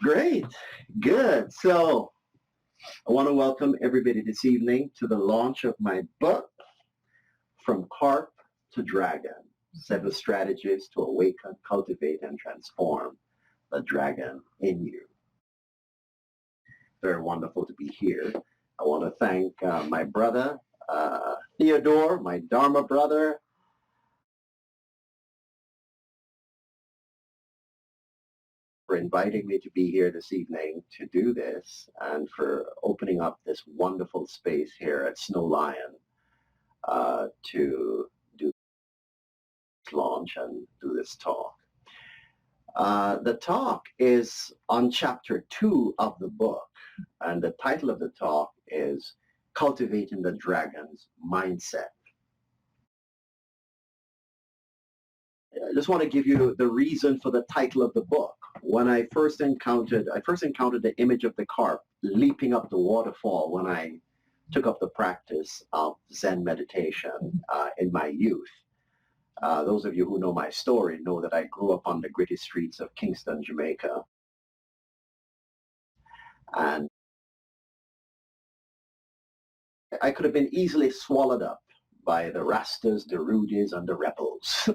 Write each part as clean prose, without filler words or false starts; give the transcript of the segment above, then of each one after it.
Great. Good. So I want to welcome everybody this evening to the launch of my book, From Carp to Dragon, 7 Strategies to Awaken, Cultivate, and Transform the Dragon in You. Very wonderful to be here. I want to thank my brother, Theodore, my Dharma brother, for inviting me to be here this evening to do this and for opening up this wonderful space here at Snow Lion to do this launch and do this talk. The talk is on chapter 2 of the book, and the title of the talk is Cultivating the Dragon's Mindset. I just want to give you the reason for the title of the book. When I first encountered the image of the carp leaping up the waterfall when I took up the practice of Zen meditation in my youth. Those of you who know my story know that I grew up on the gritty streets of Kingston, Jamaica. And I could have been easily swallowed up by the Rastas, the Rudies, and the rebels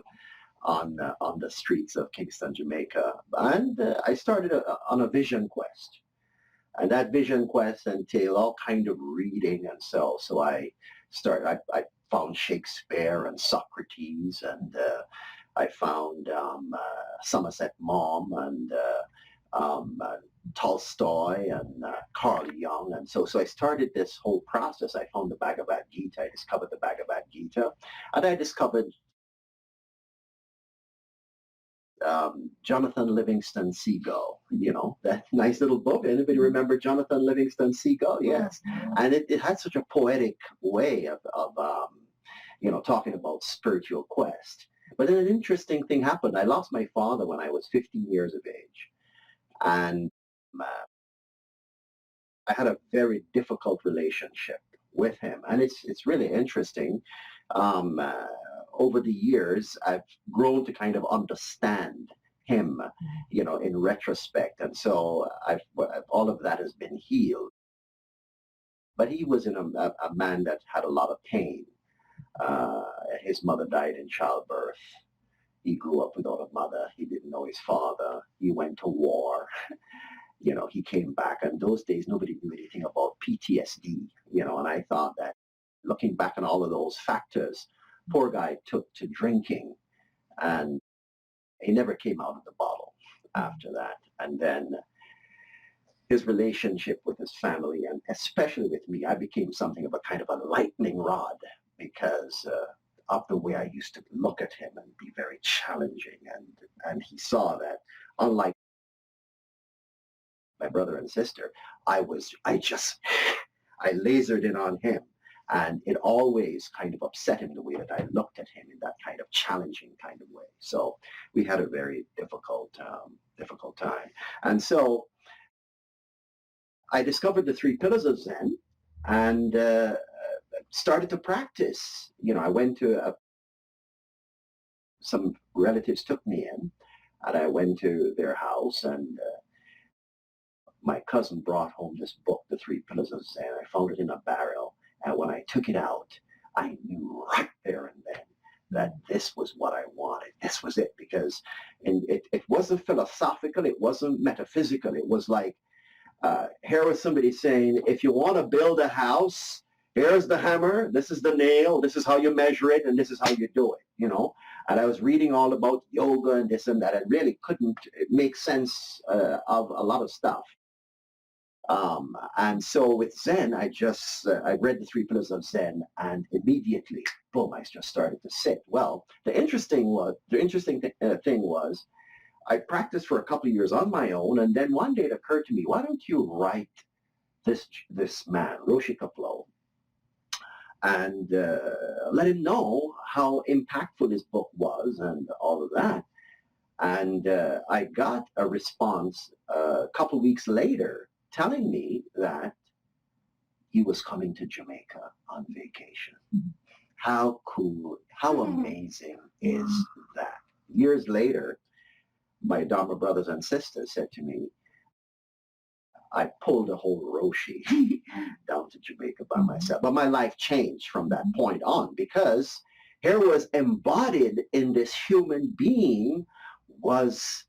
on the streets of Kingston, Jamaica. And I started on a vision quest. And that vision quest entailed all kind of reading, and so I found Shakespeare and Socrates, and I found Somerset Maugham and Tolstoy and Carl Jung, and so I started this whole process. I found the Bhagavad Gita. I discovered the Bhagavad Gita, and I discovered Jonathan Livingston Seagull, that nice little book. Anybody remember Jonathan Livingston Seagull? Yes. And it had such a poetic way of talking about spiritual quest. But then an interesting thing happened. I lost my father when I was 15 years of age. And I had a very difficult relationship with him. And it's really interesting. Over the years, I've grown to kind of understand him, in retrospect. And so all of that has been healed. But he was a man that had a lot of pain. His mother died in childbirth. He grew up without a mother. He didn't know his father. He went to war. He came back. And those days, nobody knew anything about PTSD, and I thought that looking back on all of those factors, poor guy took to drinking, and he never came out of the bottle after that. And then his relationship with his family, and especially with me, I became something of a kind of a lightning rod because of the way I used to look at him and be very challenging. And he saw that, unlike my brother and sister, I lasered in on him. And it always kind of upset him the way that I looked at him in that kind of challenging kind of way. So we had a very difficult time. And so I discovered the 3 pillars of Zen and started to practice. I went to some relatives took me in, and I went to their house, and my cousin brought home this book, The 3 Pillars of Zen. I found it in a barrel. And when I took it out, I knew right there and then that this was what I wanted. This was it, because it wasn't philosophical. It wasn't metaphysical. It was like, here was somebody saying, if you want to build a house, here's the hammer, this is the nail, this is how you measure it, and this is how you do it, And I was reading all about yoga and this and that. I really couldn't make sense of a lot of stuff. And so with Zen, I read the 3 pillars of Zen, and immediately, boom, I just started to sit. Well, the interesting thing was, I practiced for a couple of years on my own, and then one day it occurred to me, why don't you write this man, Roshi Kapleau, and let him know how impactful his book was and all of that. And I got a response a couple of weeks later telling me that he was coming to Jamaica on vacation. How cool, how amazing is that? Years later, my Dharma brothers and sisters said to me, I pulled a whole Roshi down to Jamaica by myself. But my life changed from that point on because here was embodied in this human being was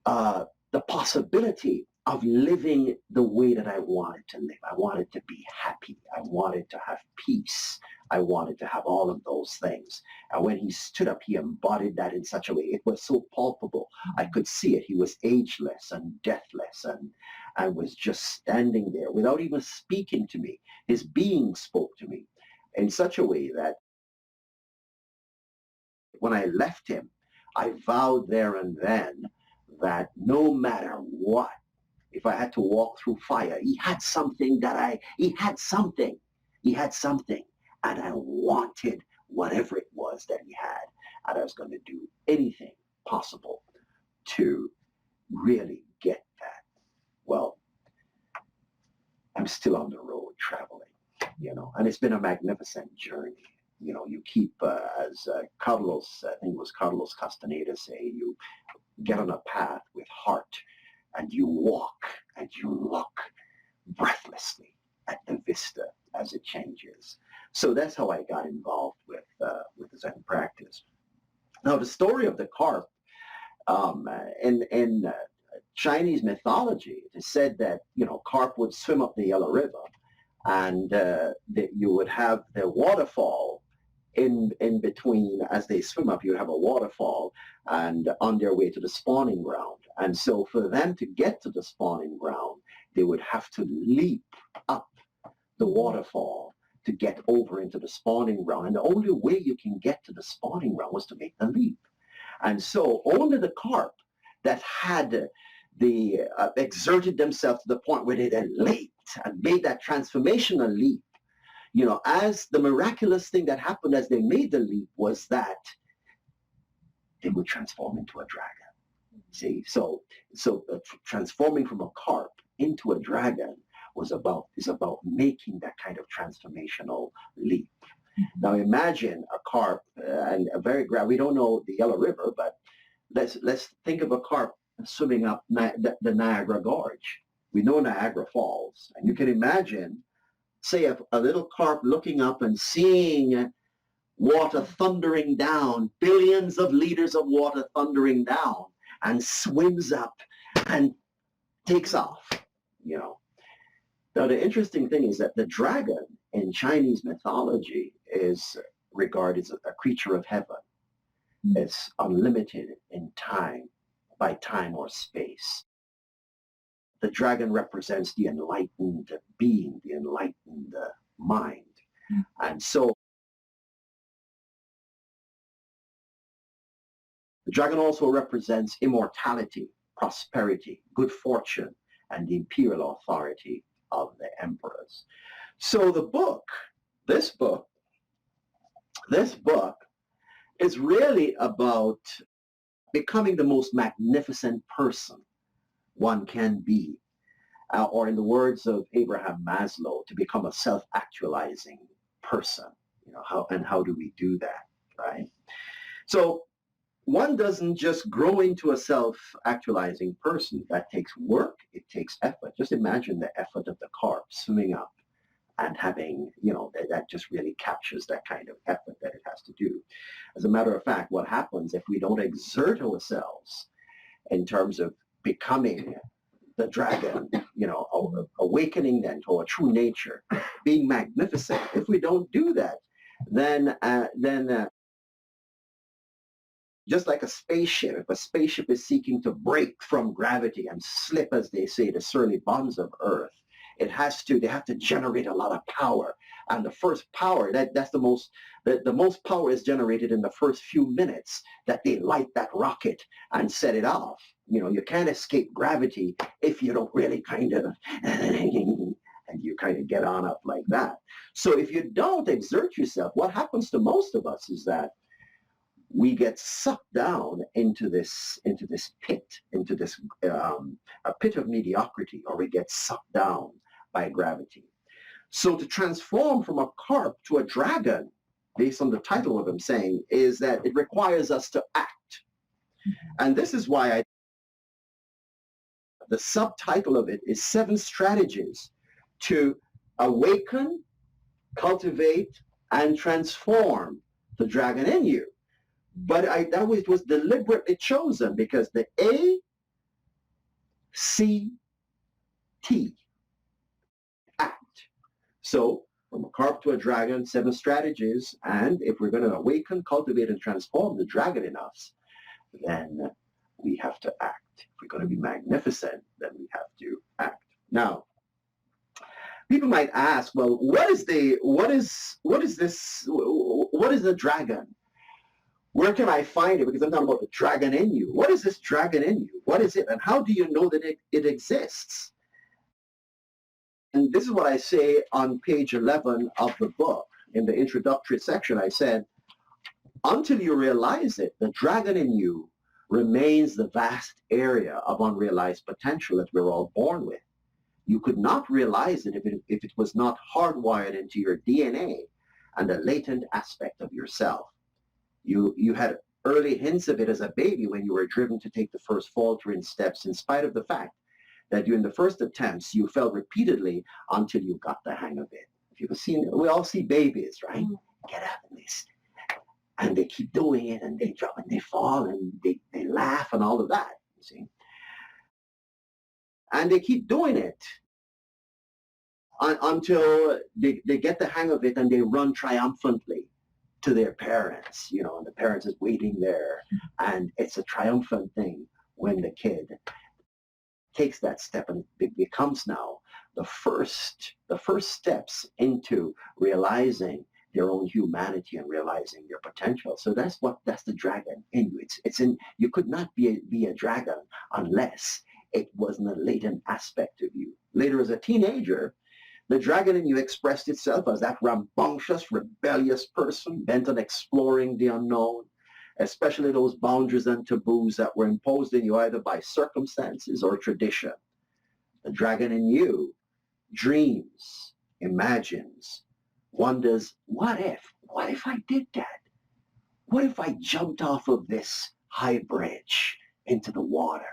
the possibility of living the way that I wanted to live. I wanted to be happy. I wanted to have peace. I wanted to have all of those things. And when he stood up, he embodied that in such a way. It was so palpable. I could see it. He was ageless and deathless. And I was just standing there without even speaking to me. His being spoke to me in such a way that when I left him, I vowed there and then that no matter what, if I had to walk through fire, he had something, and I wanted whatever it was that he had, and I was going to do anything possible to really get that. Well, I'm still on the road traveling, and it's been a magnificent journey. You keep, as Carlos, I think it was Carlos Castaneda say, you get on a path with heart and you walk and you look breathlessly at the vista as it changes. So that's how I got involved with Zen practice. Now, the story of the carp, in Chinese mythology, it is said that, carp would swim up the Yellow River and that you would have the waterfall in between. As they swim up, you have a waterfall and on their way to the spawning ground. And so for them to get to the spawning ground, they would have to leap up the waterfall to get over into the spawning ground. And the only way you can get to the spawning ground was to make the leap. And so only the carp that had exerted themselves to the point where they then leaped and made that transformational leap, as the miraculous thing that happened as they made the leap was that they would transform into a dragon. See, so transforming from a carp into a dragon is about making that kind of transformational leap. Now imagine a carp and we don't know the Yellow River, but let's think of a carp swimming up the Niagara Gorge. We know Niagara Falls, and you can imagine, say, a little carp looking up and seeing water thundering down, billions of liters of water thundering down, and swims up and takes off. Now, the interesting thing is that the dragon in Chinese mythology is regarded as a creature of heaven. It's unlimited in time, by time or space. The dragon represents the enlightened being, the enlightened mind. And so the dragon also represents immortality, prosperity, good fortune, and the imperial authority of the emperors. So this book is really about becoming the most magnificent person one can be, or in the words of Abraham Maslow, to become a self-actualizing person. How do we do that, right? So one doesn't just grow into a self-actualizing person. That takes work. It takes effort. Just imagine the effort of the carp swimming up and having, that just really captures that kind of effort that it has to do. As a matter of fact, what happens if we don't exert ourselves in terms of becoming the dragon, awakening then to our true nature, being magnificent? If we don't do that, then just like a spaceship, if a spaceship is seeking to break from gravity and slip, as they say, the surly bonds of Earth, they have to generate a lot of power. And the first power, that's the most power is generated in the first few minutes that they light that rocket and set it off. You can't escape gravity if you don't really kind of, and you kind of get on up like that. So if you don't exert yourself, what happens to most of us is that we get sucked down into this pit, into this a pit of mediocrity, or we get sucked down by gravity. So to transform from a carp to a dragon, based on the title of what I'm saying, is that it requires us to act. And this is why the subtitle of it is 7 strategies to awaken, cultivate, and transform the dragon in you. But it was deliberately chosen because the ACT, act. So from a carp to a dragon, 7 strategies, and if we're going to awaken, cultivate, and transform the dragon in us, then we have to act. If we're going to be magnificent, then we have to act. Now, people might ask, well, what is the dragon? Where can I find it? Because I'm talking about the dragon in you. What is this dragon in you? What is it? And how do you know that it exists? And this is what I say on page 11 of the book. In the introductory section, I said, until you realize it, the dragon in you remains the vast area of unrealized potential that we're all born with. You could not realize it if it was not hardwired into your DNA and a latent aspect of yourself. You had early hints of it as a baby when you were driven to take the first faltering steps, in spite of the fact that during the first attempts you fell repeatedly until you got the hang of it. If you've seen, we all see babies, right? Get up and they keep doing it, and they drop and they fall and they laugh and all of that, you see. And they keep doing it until they get the hang of it, and they run triumphantly to their parents, and the parents is waiting there. And it's a triumphant thing when the kid takes that step, and it becomes now the first steps into realizing their own humanity and realizing their potential. So that's the dragon in you. It's in you. Could not be a dragon unless it wasn't a latent aspect of you. Later, as a teenager, the dragon in you expressed itself as that rambunctious, rebellious person bent on exploring the unknown, especially those boundaries and taboos that were imposed in you either by circumstances or tradition. The dragon in you dreams, imagines, wonders, what if I did that? What if I jumped off of this high bridge into the water?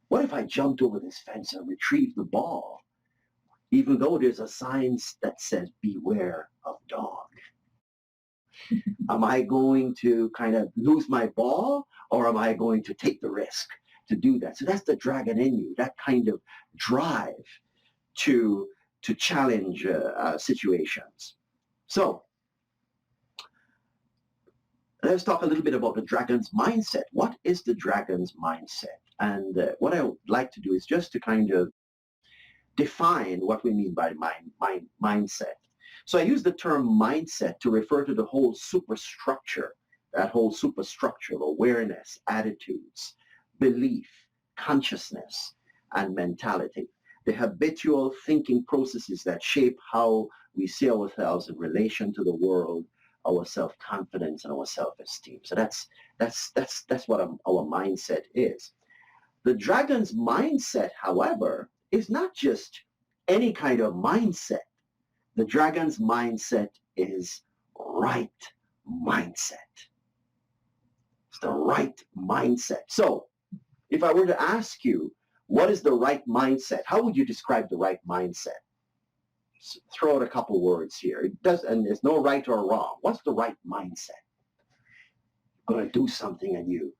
What if I jumped over this fence and retrieved the ball? Even though there's a sign that says, beware of dog. Am I going to kind of lose my ball, or am I going to take the risk to do that? So that's the dragon in you, that kind of drive to challenge situations. So let's talk a little bit about the dragon's mindset. What is the dragon's mindset? And what I would like to do is just to kind of define what we mean by mindset. So I use the term mindset to refer to the whole superstructure, that whole superstructure of awareness, attitudes, belief, consciousness, and mentality. The habitual thinking processes that shape how we see ourselves in relation to the world, our self-confidence, and our self-esteem. So that's what our mindset is. The dragon's mindset, however, is not just any kind of mindset. The dragon's mindset is right mindset. It's the right mindset. So if I were to ask you, what is the right mindset? How would you describe the right mindset? Throw out a couple words here. And there's no right or wrong. What's the right mindset? You're going to do something, and you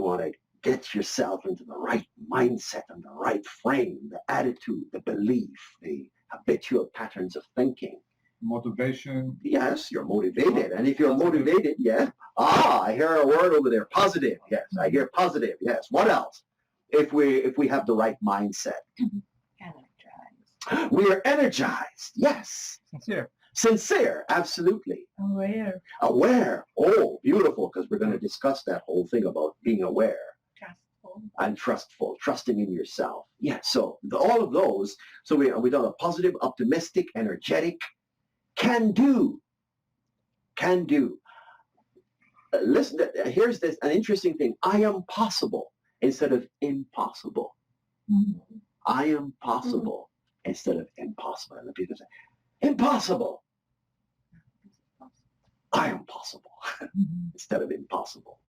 want to get yourself into the right mindset and the right frame, the attitude, the belief, the habitual patterns of thinking. Motivation. Yes, you're motivated. And if you're motivated, yes. I hear a word over there. Positive. Yes, I hear positive. Yes. What else? If we have the right mindset. Energized. We are energized. Yes. Sincere. Sincere. Absolutely. Aware. Aware. Oh, beautiful, because we're going to discuss that whole thing about being aware. Trustful. And trustful, trusting in yourself. Yeah, so all of those. So we done a positive, optimistic, energetic, can do. Listen, here's an interesting thing. I am possible instead of impossible. Mm-hmm. I am possible instead of impossible. And the people say, impossible. I am possible instead of impossible.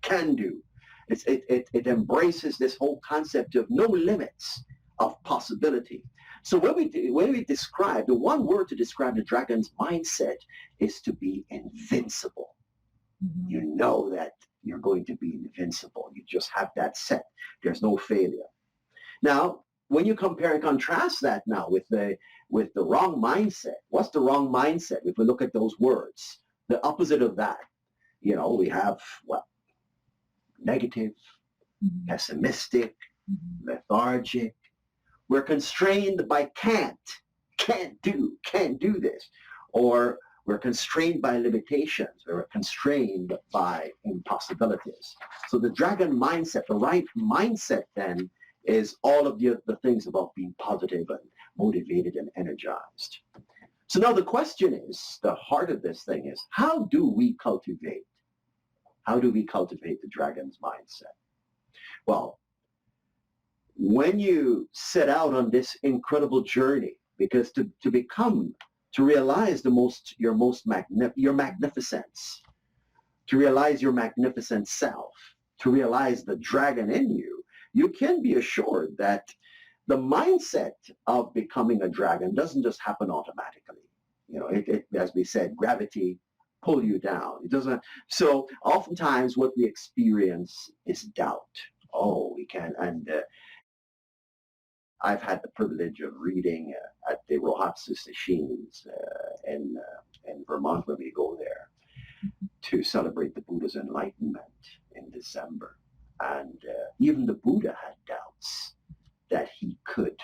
Can do. It embraces this whole concept of no limits of possibility. So when we describe, the one word to describe the dragon's mindset is to be invincible. You know that you're going to be invincible. You just have that set. There's no failure. Now, when you compare and contrast that now with the wrong mindset, what's the wrong mindset? If we look at those words, the opposite of that, we have what? Negative, pessimistic, lethargic. We're constrained by can't do this, or we're constrained by limitations. We're constrained by impossibilities. So the dragon mindset, the right mindset then, is all of the things about being positive and motivated and energized. So now the question is, the heart of this thing is, how do we cultivate the dragon's mindset? Well, when you set out on this incredible journey, because to realize your magnificence, to realize your magnificent self, to realize the dragon in you, you can be assured that the mindset of becoming a dragon doesn't just happen automatically. As we said, gravity pull you down. It doesn't. So oftentimes what we experience is doubt. Oh, we can. And I've had the privilege of reading at the Rohatsu Sesshiins in Vermont when we go there to celebrate the Buddha's enlightenment in December. And even the Buddha had doubts that he could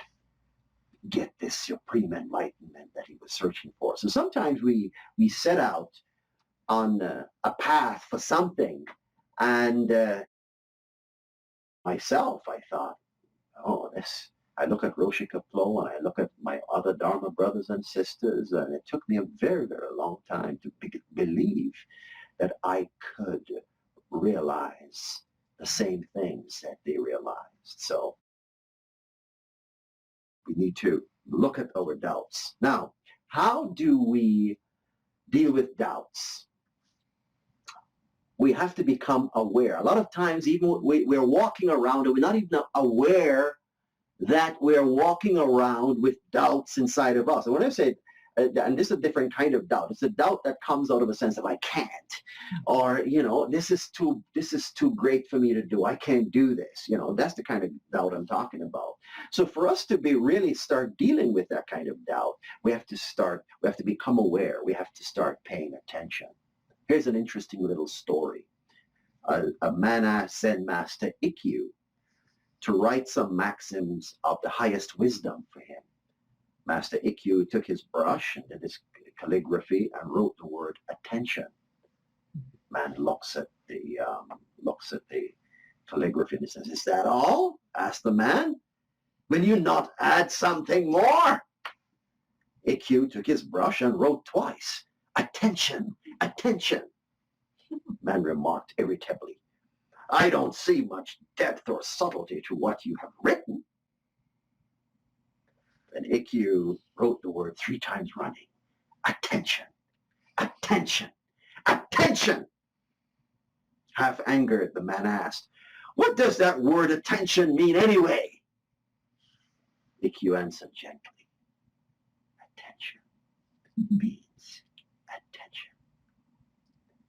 get this supreme enlightenment that he was searching for. So sometimes we set out on a path for something, and myself, I thought, oh, I look at Roshi Kaplo and I look at my other Dharma brothers and sisters, and it took me a very, very long time to believe that I could realize the same things that they realized. So we need to look at our doubts. Now, how do we deal with doubts? We have to become aware. A lot of times, even we're walking around and we're not even aware that we're walking around with doubts inside of us. And when I say, and this is a different kind of doubt, it's a doubt that comes out of a sense of I can't, or this is too great for me to do. I can't do this. That's the kind of doubt I'm talking about. So for us to really start dealing with that kind of doubt, we have to become aware. We have to start paying attention. Here's an interesting little story. A man asked Zen master Ikkyu to write some maxims of the highest wisdom for him. Master Ikkyu took his brush and did his calligraphy and wrote the word attention. Man looks at the calligraphy and he says, "Is that all?" asked the man. "Will you not add something more?" Ikkyu took his brush and wrote twice, "Attention, attention." Man remarked irritably, "I don't see much depth or subtlety to what you have written." Then Ikkyu wrote the word 3 times running, "Attention, attention, attention." Half angered, the man asked, "What does that word attention mean anyway?" Ikkyu answered gently, "Attention means attention."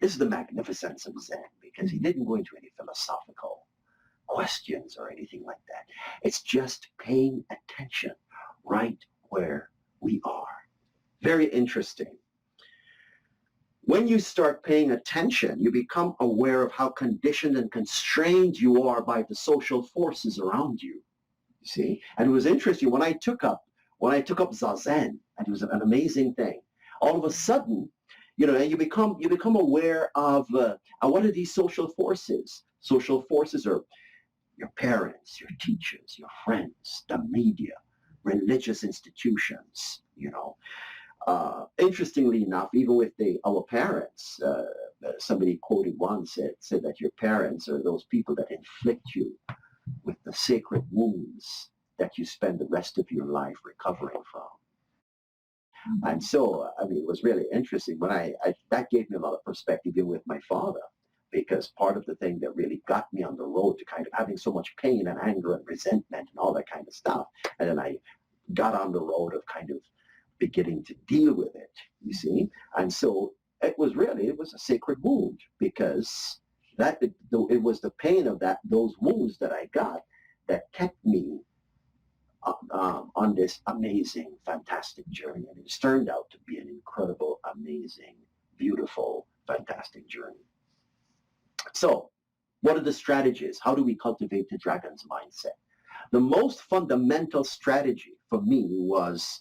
This is the magnificence of Zen, because he didn't go into any philosophical questions or anything like that. It's just paying attention right where we are. Very interesting. When you start paying attention, you become aware of how conditioned and constrained you are by the social forces around you. You see? And it was interesting when I took up Zazen, and it was an amazing thing. All of a sudden, you become aware of what are these social forces? Social forces are your parents, your teachers, your friends, the media, religious institutions. Interestingly enough, even with our parents, somebody quoted once said that your parents are those people that inflict you with the sacred wounds that you spend the rest of your life recovering from. And so, it was really interesting when that gave me a lot of perspective even with my father. because part of the thing that really got me on the road to kind of having so much pain and anger and resentment and all that kind of stuff, and then I got on the road of kind of beginning to deal with it, you see. And so it was a sacred wound, because it was the pain of those wounds that I got that kept me on this amazing, fantastic journey. And it's turned out to be an incredible, amazing, beautiful, fantastic journey. So what are the strategies? How do we cultivate the dragon's mindset? The most fundamental strategy for me was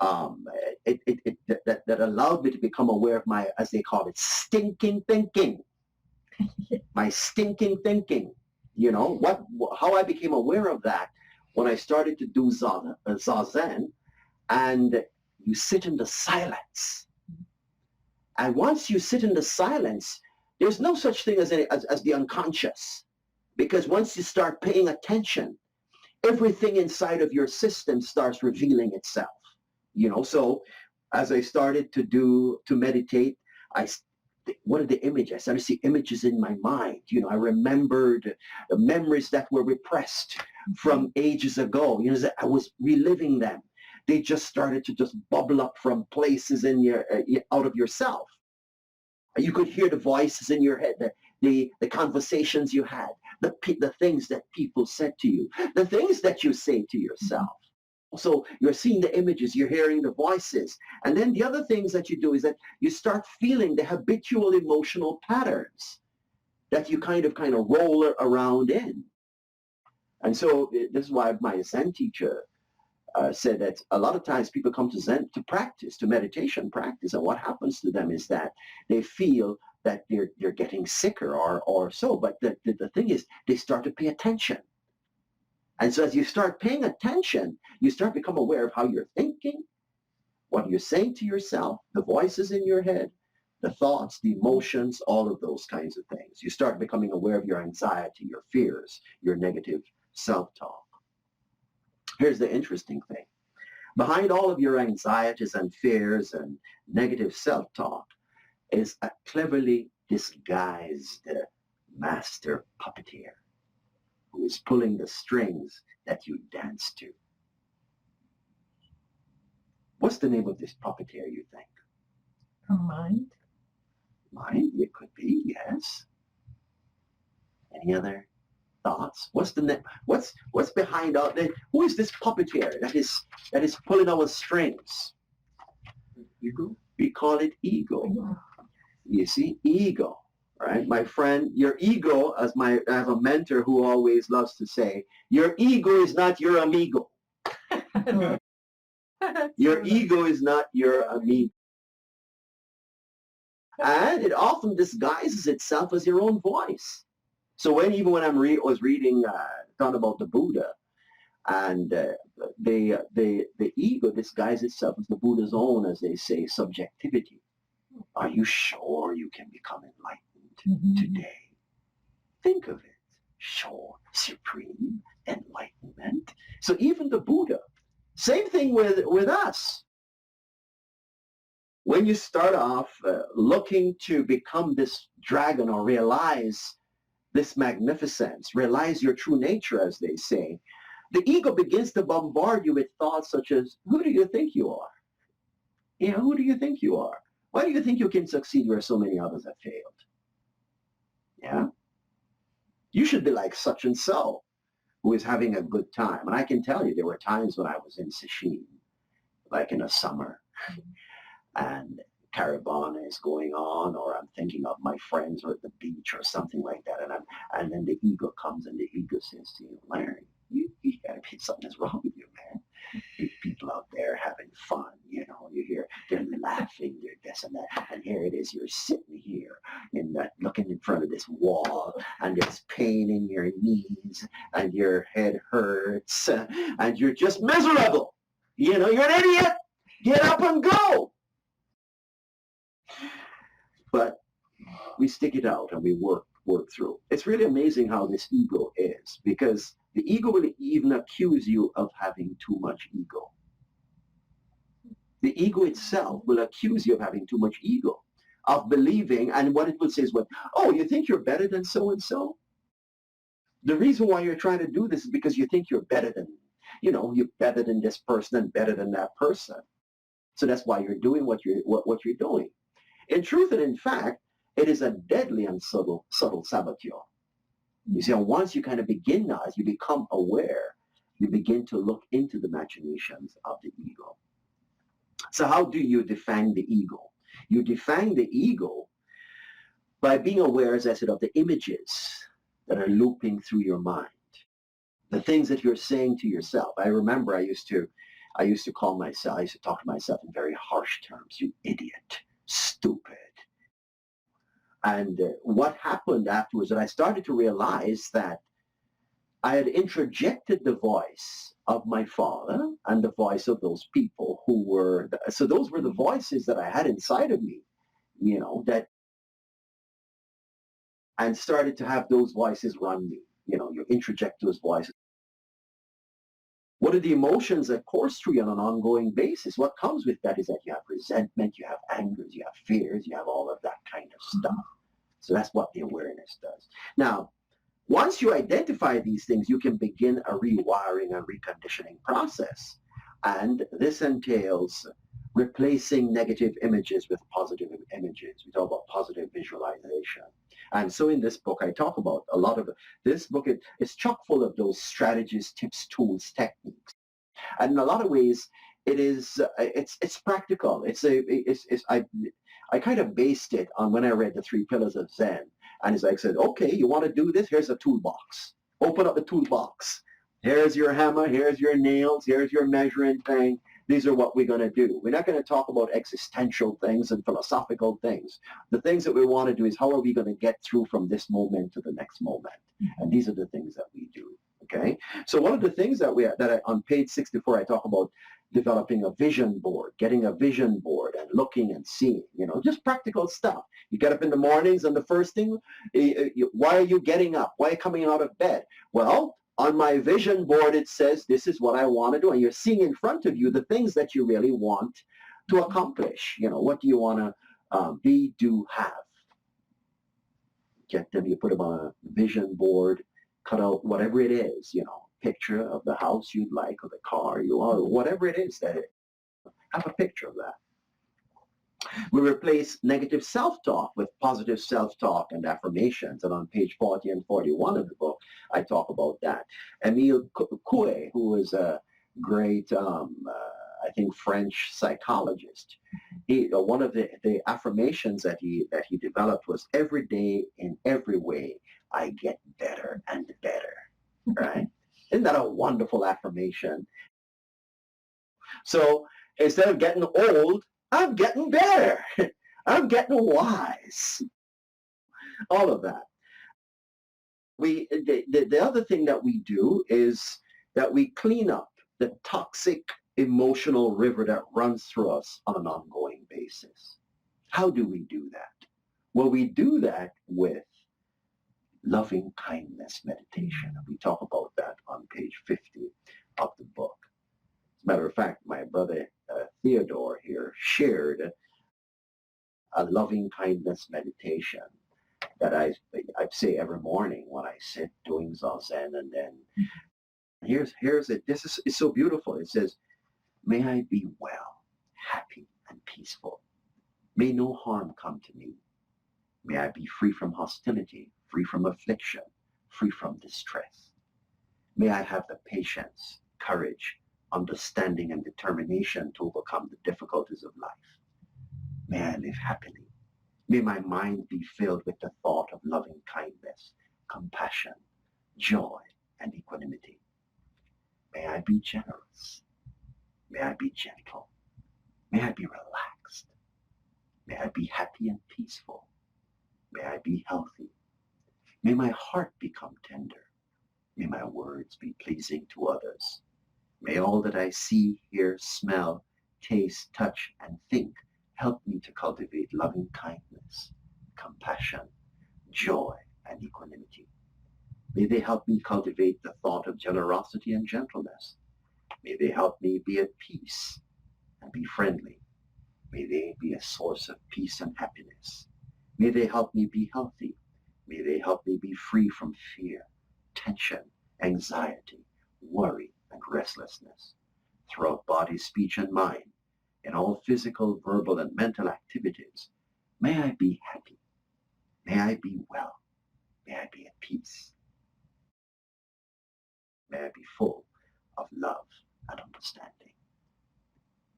um, that allowed me to become aware of my, as they call it, stinking thinking. My stinking thinking. You know, how I became aware of that when I started to do Zazen, and you sit in the silence. And once you sit in the silence, there's no such thing as the unconscious. Because once you start paying attention, everything inside of your system starts revealing itself. You know, so as I started to meditate, what are the images? I started to see images in my mind. You know, I remembered the memories that were repressed from ages ago. You know, I was reliving them. They just started to just bubble up from places in your out of yourself. You could hear the voices in your head, the conversations you had, the things that people said to you, the things that you say to yourself. So you're seeing the images, you're hearing the voices. And then the other things that you do is that you start feeling the habitual emotional patterns that you kind of roll around in. And so this is why my Zen teacher said that a lot of times people come to Zen to practice, to meditation practice, and what happens to them is that they feel that they're getting sicker or so. But the thing is, they start to pay attention. And so as you start paying attention, you start to become aware of how you're thinking, what you're saying to yourself, the voices in your head, the thoughts, the emotions, all of those kinds of things. You start becoming aware of your anxiety, your fears, your negative self-talk. Here's the interesting thing. Behind all of your anxieties and fears and negative self-talk is a cleverly disguised master puppeteer who is pulling the strings that you dance to. What's the name of this puppeteer, you think? A mind. Mind? It could be, yes. Any other thoughts? What's behind all that? Who is this puppeteer that is pulling our strings? Ego? We call it ego. You see, ego. Right, my friend, your ego, I have a mentor who always loves to say, your ego is not your amigo. Your ego is not your amigo. And it often disguises itself as your own voice. So even when I was reading, talking about the Buddha, and the ego disguises itself as the Buddha's own, as they say, subjectivity. Are you sure you can become enlightened today? Think of it. Sure, supreme enlightenment. So even the Buddha, same thing with us. When you start off looking to become this dragon or realize this magnificence, realize your true nature, as they say, the ego begins to bombard you with thoughts such as, who do you think you are? You know, who do you think you are? Why do you think you can succeed where so many others have failed? Yeah? You should be like such and so, who is having a good time. And I can tell you, there were times when I was in Sichin, like in the summer, and caravana is going on, or I'm thinking of my friends or at the beach or something like that, and then the ego comes and the ego says to you, Larry, you gotta be, something's wrong with you, man. People out there having fun, you know, you hear they're laughing, they're this and that, and here it is, you're sitting here in that, looking in front of this wall, and there's pain in your knees, and your head hurts, and you're just miserable. You know, you're an idiot. Get up and go. But we stick it out and we work through. It's really amazing how this ego is, because the ego will even accuse you of having too much ego. The ego itself will accuse you of having too much ego. of believing, and what it will say is, what, oh, you think you're better than so-and-so? The reason why you're trying to do this is because you think you're better than, you're better than this person and better than that person. So that's why you're doing what you're doing. In truth and in fact, it is a deadly and subtle saboteur. You see, and once you kind of begin now, as you become aware, you begin to look into the machinations of the ego. So how do you define the ego? You define the ego by being aware, as I said, of the images that are looping through your mind, the things that you're saying to yourself. I remember I used to talk to myself in very harsh terms. You idiot, stupid. And what happened afterwards, that I started to realize that I had introjected the voice of my father and the voice of those people so those were the voices that I had inside of me, that, and started to have those voices run me. You introject those voices. What are the emotions that course through you on an ongoing basis? What comes with that is that you have resentment, you have angers, you have fears, you have all of that kind of stuff. So that's what the awareness does. Now, once you identify these things, you can begin a rewiring and reconditioning process. And this entails replacing negative images with positive images. We talk about positive visualization. And so in this book, I talk about a lot of it. This book is chock full of those strategies, tips, tools, techniques. And in a lot of ways, it's practical. I kind of based it on when I read the 3 Pillars of Zen. And it's like I said, okay, you want to do this? Here's a toolbox. Open up the toolbox. Here's your hammer. Here's your nails. Here's your measuring thing. These are what we're going to do. We're not going to talk about existential things and philosophical things. The things that we want to do is how are we going to get through from this moment to the next moment? And these are the things that we do. Okay. So one of the things on page 64, I talk about developing a vision board, getting a vision board and looking and seeing, just practical stuff. You get up in the mornings and the first thing, why are you getting up? Why are you coming out of bed? Well, on my vision board, it says, this is what I want to do. And you're seeing in front of you the things that you really want to accomplish. What do you want to be, do, have? Get them, you put them on a vision board, cut out whatever it is, picture of the house you'd like or the car you want, whatever it is have a picture of that. We replace negative self-talk with positive self-talk and affirmations. And on page 40 and 41 of the book, I talk about that. Emile Coué, who is a great, I think, French psychologist, one of the affirmations that he developed was, every day in every way, I get better and better, right? Isn't that a wonderful affirmation? So instead of getting old, I'm getting better. I'm getting wise. All of that. The other thing that we do is that we clean up the toxic emotional river that runs through us on an ongoing basis. How do we do that? Well, we do that with loving kindness meditation. We talk about that on page 50 of the book. As a matter of fact, my brother Theodore here shared a loving kindness meditation that I say every morning when I sit doing Zazen, and then here's it. It's so beautiful. It says, may I be well, happy, and peaceful. May no harm come to me. May I be free from hostility, free from affliction, free from distress. May I have the patience, courage, understanding, and determination to overcome the difficulties of life. May I live happily. May my mind be filled with the thought of loving kindness, compassion, joy, and equanimity. May I be generous. May I be gentle. May I be relaxed. May I be happy and peaceful. May I be healthy. May my heart become tender. May my words be pleasing to others. May all that I see, hear, smell, taste, touch, and think help me to cultivate loving kindness, compassion, joy, and equanimity. May they help me cultivate the thought of generosity and gentleness. May they help me be at peace and be friendly. May they be a source of peace and happiness. May they help me be healthy. May they help me be free from fear, tension, anxiety, worry, and restlessness. Throughout body, speech, and mind, in all physical, verbal, and mental activities, may I be happy. May I be well. May I be at peace. May I be full of love and understanding.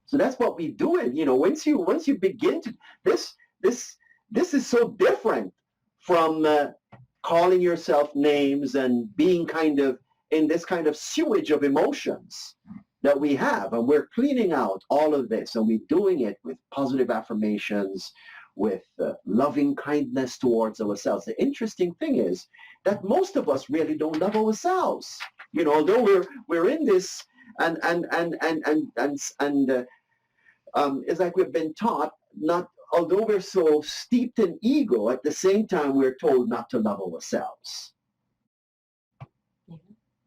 So that's what we're doing. Once you begin to this this this is so different from calling yourself names and being kind of in this kind of sewage of emotions that we have, and we're cleaning out all of this, and we're doing it with positive affirmations, with loving kindness towards ourselves. The interesting thing is that most of us really don't love ourselves. Although we're in this and it's like we've been taught not, although we're so steeped in ego, at the same time we're told not to love ourselves.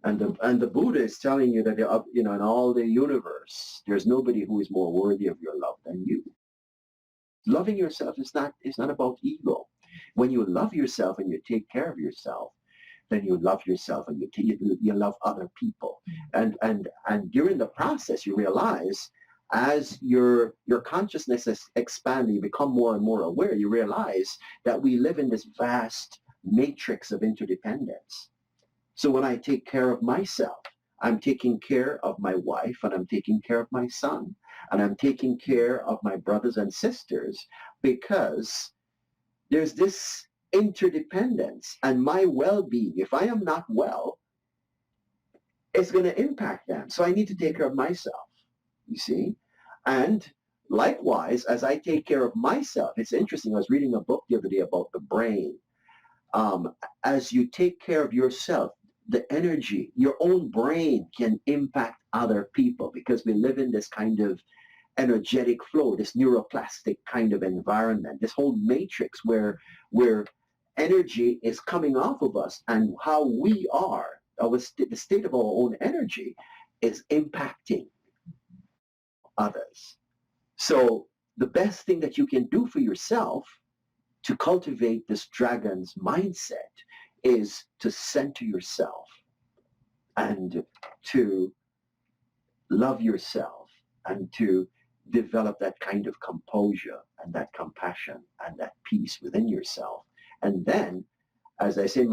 And the Buddha is telling you that in all the universe, there's nobody who is more worthy of your love than you. Loving yourself is not about ego. When you love yourself and you take care of yourself, then you love yourself and you love other people. And during the process, you realize, as your consciousness is expanding, you become more and more aware, you realize that we live in this vast matrix of interdependence. So when I take care of myself, I'm taking care of my wife, and I'm taking care of my son, and I'm taking care of my brothers and sisters, because there's this interdependence, and my well-being, if I am not well, it's going to impact them. So I need to take care of myself, you see? And likewise, as I take care of myself, it's interesting, I was reading a book the other day about the brain. As you take care of yourself, the energy, your own brain can impact other people, because we live in this kind of energetic flow, this neuroplastic kind of environment, this whole matrix where energy is coming off of us, and how we are, the state of our own energy is impacting others. So the best thing that you can do for yourself to cultivate this dragon's mindset is to center yourself and to love yourself and to develop that kind of composure and that compassion and that peace within yourself. And then, as I say,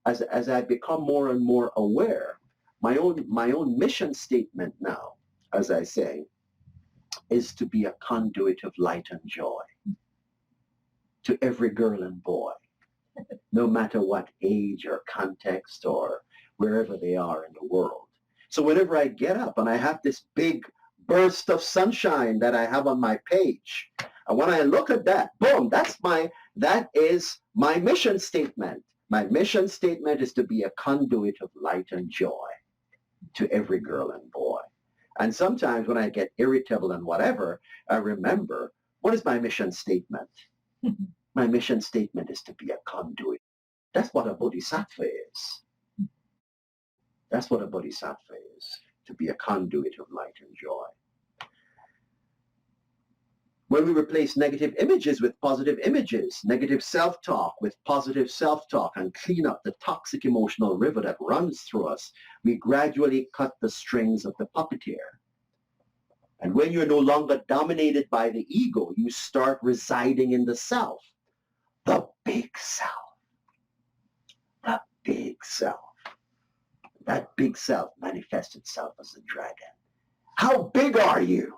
as I become more and more aware, my own mission statement now, as I say, is to be a conduit of light and joy to every girl and boy, no matter what age or context or wherever they are in the world. So whenever I get up and I have this big burst of sunshine that I have on my page, and when I look at that, boom, that is my mission statement. My mission statement is to be a conduit of light and joy to every girl and boy. And sometimes when I get irritable and whatever, I remember, what is my mission statement? My mission statement is to be a conduit. That's what a bodhisattva is. That's what a bodhisattva is, to be a conduit of light and joy. When we replace negative images with positive images, negative self-talk with positive self-talk, and clean up the toxic emotional river that runs through us, we gradually cut the strings of the puppeteer. And when you're no longer dominated by the ego, you start residing in the self, the big self, the big self. That big self manifests itself as a dragon. How big are you?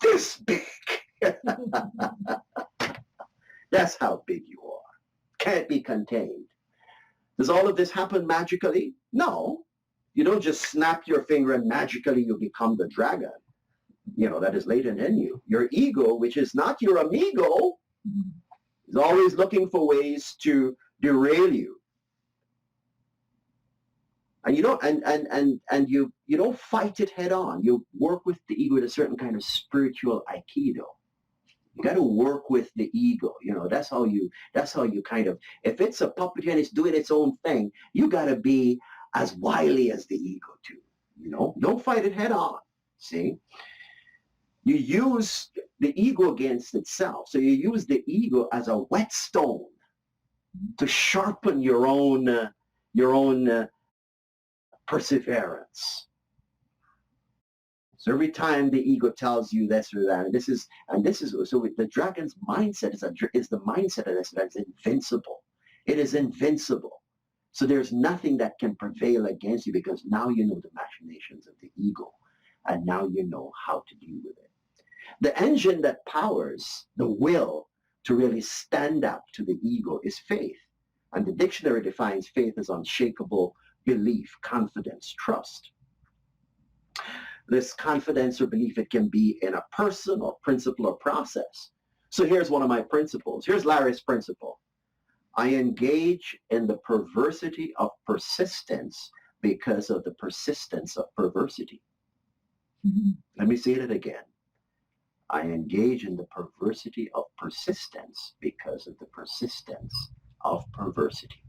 This big. That's how big you are. Can't be contained. Does all of this happen magically? No. You don't just snap your finger and magically you become the dragon. That is latent in you. Your ego, which is not your amigo, is always looking for ways to derail you. And you don't fight it head on. You work with the ego with a certain kind of spiritual aikido. You got to work with the ego. That's how you kind of, if it's a puppet and it's doing its own thing, you got to be as wily as the ego too. Don't fight it head on. See? You use the ego against itself. So you use the ego as a whetstone to sharpen your own perseverance. So every time the ego tells you this or that, and this is so the dragon's mindset is the mindset of this that's invincible. It is invincible. So there's nothing that can prevail against you because now you know the machinations of the ego, and now you know how to deal with it. The engine that powers the will to really stand up to the ego is faith. And the dictionary defines faith as unshakable belief, confidence, trust. This confidence or belief, it can be in a person or principle or process. So here's one of my principles. Here's Larry's principle. I engage in the perversity of persistence because of the persistence of perversity. Mm-hmm. Let me say it again. I engage in the perversity of persistence because of the persistence of perversity.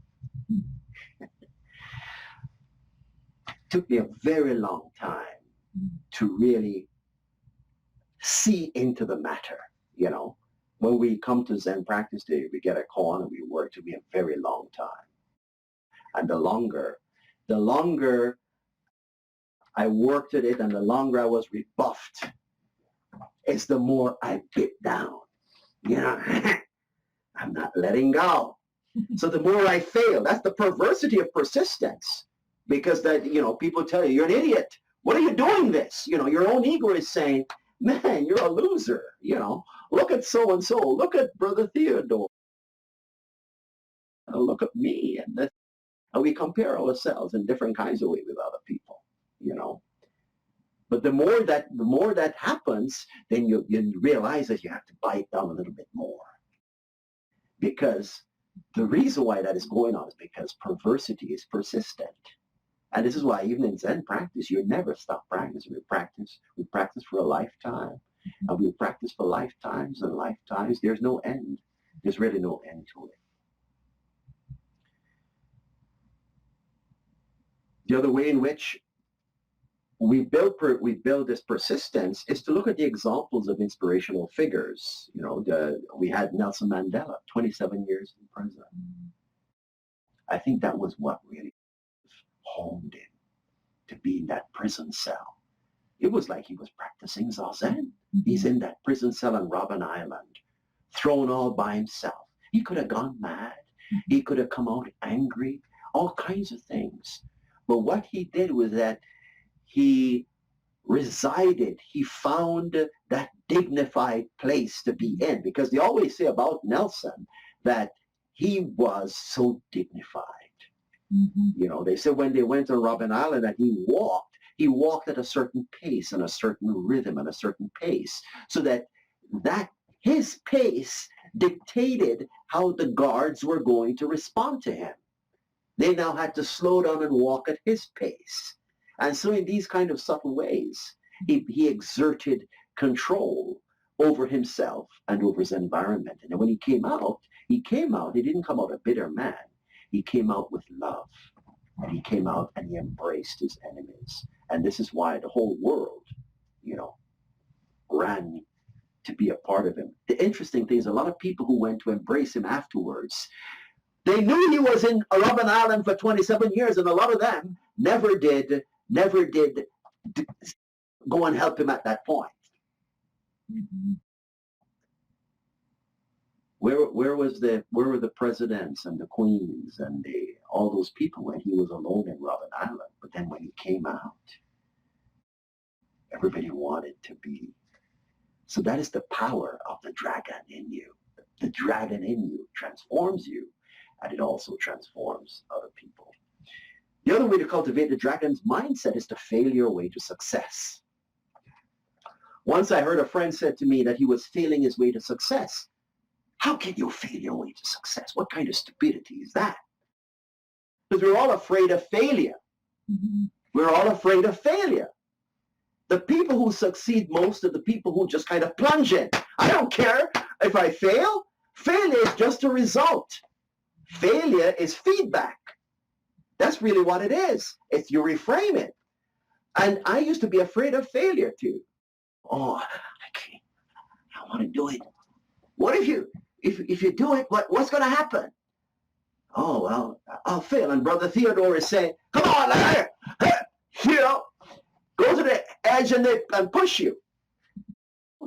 Took me a very long time to really see into the matter, you know. When we come to Zen practice day, we get a call and we work to be a very long time. And the longer I worked at it and the longer I was rebuffed, it's the more I bit down. You know, I'm not letting go. So the more I fail, that's the perversity of persistence. Because that, you know, people tell you, you're an idiot. What are you doing this? You know, your own ego is saying, man, you're a loser. You know, look at so-and-so. Look at Brother Theodore. Look at me. And we compare ourselves in different kinds of ways with other people, you know. But the more that happens, then you realize that you have to bite down a little bit more. Because the reason why that is going on is because perversity is persistent. And this is why even in Zen practice, you never stop practicing. We practice for a lifetime. And we practice for lifetimes and lifetimes. There's no end. There's really no end to it. The other way in which we build this persistence is to look at the examples of inspirational figures. You know, we had Nelson Mandela, 27 years in prison. I think that was what really honed him to be in that prison cell. It was like he was practicing Zazen. He's in that prison cell on Robben Island, thrown all by himself. He could have gone mad. He could have come out angry, all kinds of things. But what he did was that he resided, he found that dignified place to be in, because they always say about Nelson that he was so dignified. Mm-hmm. You know, they said when they went on Robben Island that he walked at a certain pace and a certain rhythm and a certain pace, so that his pace dictated how the guards were going to respond to him. They now had to slow down and walk at his pace. And so in these kind of subtle ways, he exerted control over himself and over his environment. And then when he came out, he didn't come out a bitter man. He came out with love. And he came out and he embraced his enemies. And this is why the whole world, you know, ran to be a part of him. The interesting thing is a lot of people who went to embrace him afterwards, they knew he was in Robben Island for 27 years, and a lot of them never did go and help him at that point. Mm-hmm. Where were the presidents and the queens and all those people when he was alone in Robben Island? But then when he came out, everybody wanted to be. So that is the power of the dragon in you. The dragon in you transforms you, and it also transforms other people. The other way to cultivate the dragon's mindset is to fail your way to success. Once I heard a friend said to me that he was failing his way to success. How can you fail your way to success? What kind of stupidity is that? Because we're all afraid of failure. Mm-hmm. We're all afraid of failure. The people who succeed most are the people who just kind of plunge in. I don't care if I fail. Failure is just a result. Failure is feedback. That's really what it is. It's you reframe it. And I used to be afraid of failure too. Oh, I don't want to do it. What if you do it, what's going to happen? Oh, well, I'll fail. And Brother Theodore is saying, come on, you know, go to the edge and push you.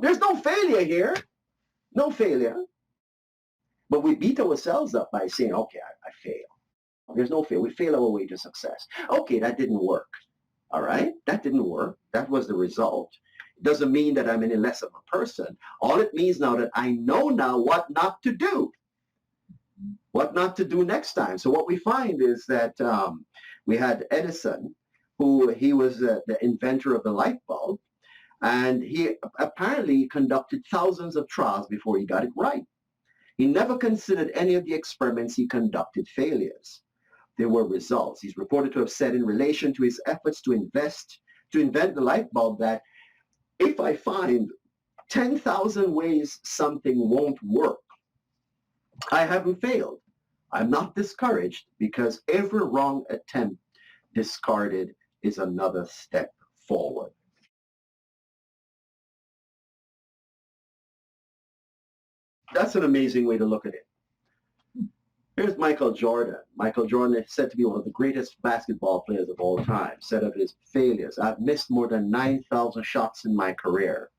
There's no failure here. No failure. But we beat ourselves up by saying, okay, I fail. There's no fail. We fail our way to success. Okay, that didn't work. All right? That didn't work. That was the result. It doesn't mean that I'm any less of a person. All it means now that I know now what not to do. What not to do next time. So what we find is that we had Edison, he was the inventor of the light bulb, and he apparently conducted thousands of trials before he got it right. He never considered any of the experiments he conducted failures. There were results. He's reported to have said in relation to his efforts to invent the light bulb that if I find 10,000 ways something won't work, I haven't failed. I'm not discouraged because every wrong attempt discarded is another step forward. That's an amazing way to look at it. Here's Michael Jordan. Michael Jordan is said to be one of the greatest basketball players of all time. Said of his failures, I've missed more than 9,000 shots in my career.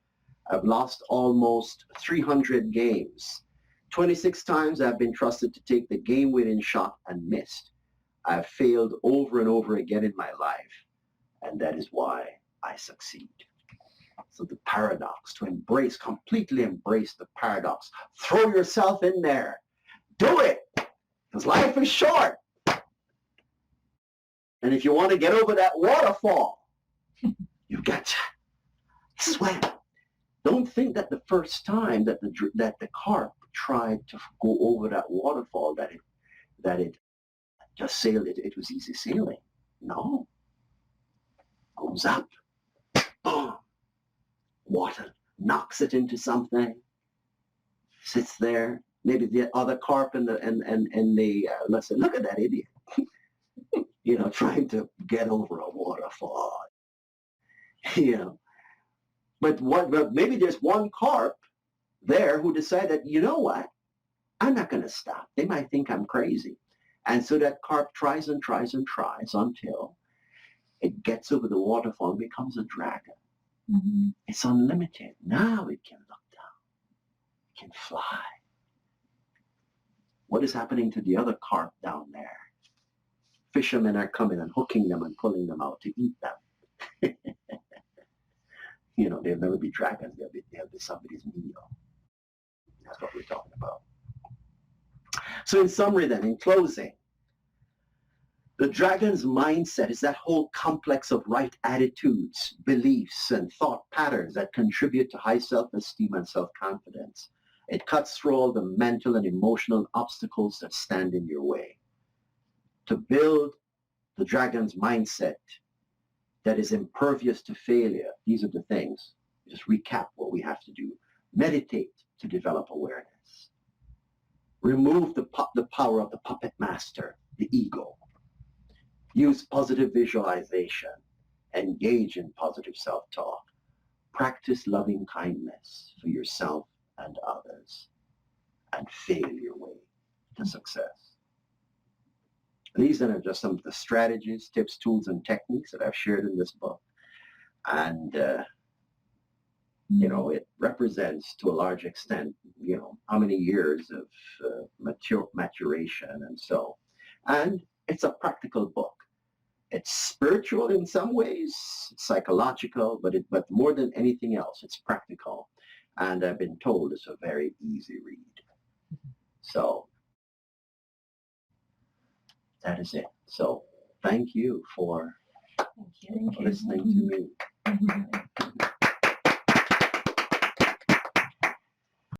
I've lost almost 300 games. 26 times I've been trusted to take the game-winning shot and missed. I've failed over and over again in my life, and that is why I succeed. So the paradox, completely embrace the paradox. Throw yourself in there. Do it, because life is short. And if you want to get over that waterfall, you got to swim. Don't think that the first time that the carp tried to go over that waterfall that it just sailed. It was easy sailing. No. Goes up. Boom. Water knocks it into something. Sits there. Maybe the other carp and the let's say, look at that idiot. Trying to get over a waterfall. But maybe there's one carp there who decided, you know what? I'm not going to stop. They might think I'm crazy. And so that carp tries and tries and tries until it gets over the waterfall and becomes a dragon. Mm-hmm. It's unlimited. Now it can look down. It can fly. What is happening to the other carp down there? Fishermen are coming and hooking them and pulling them out to eat them. They'll never be dragons. They'll be somebody's meal. That's what we're talking about. So in summary then, in closing, the dragon's mindset is that whole complex of right attitudes, beliefs, and thought patterns that contribute to high self-esteem and self-confidence. It cuts through all the mental and emotional obstacles that stand in your way. To build the dragon's mindset that is impervious to failure, these are the things. Just recap what we have to do. Meditate to develop awareness. Remove the power of the puppet master, the ego. Use positive visualization. Engage in positive self-talk. Practice loving kindness for yourself and others. And fail your way to success. These are just some of the strategies, tips, tools, and techniques that I've shared in this book. And, it represents to a large extent, how many years of maturation and so. And it's a practical book. It's spiritual in some ways, psychological, but more than anything else, it's practical. And I've been told it's a very easy read. So that is it. So thank you for listening to me.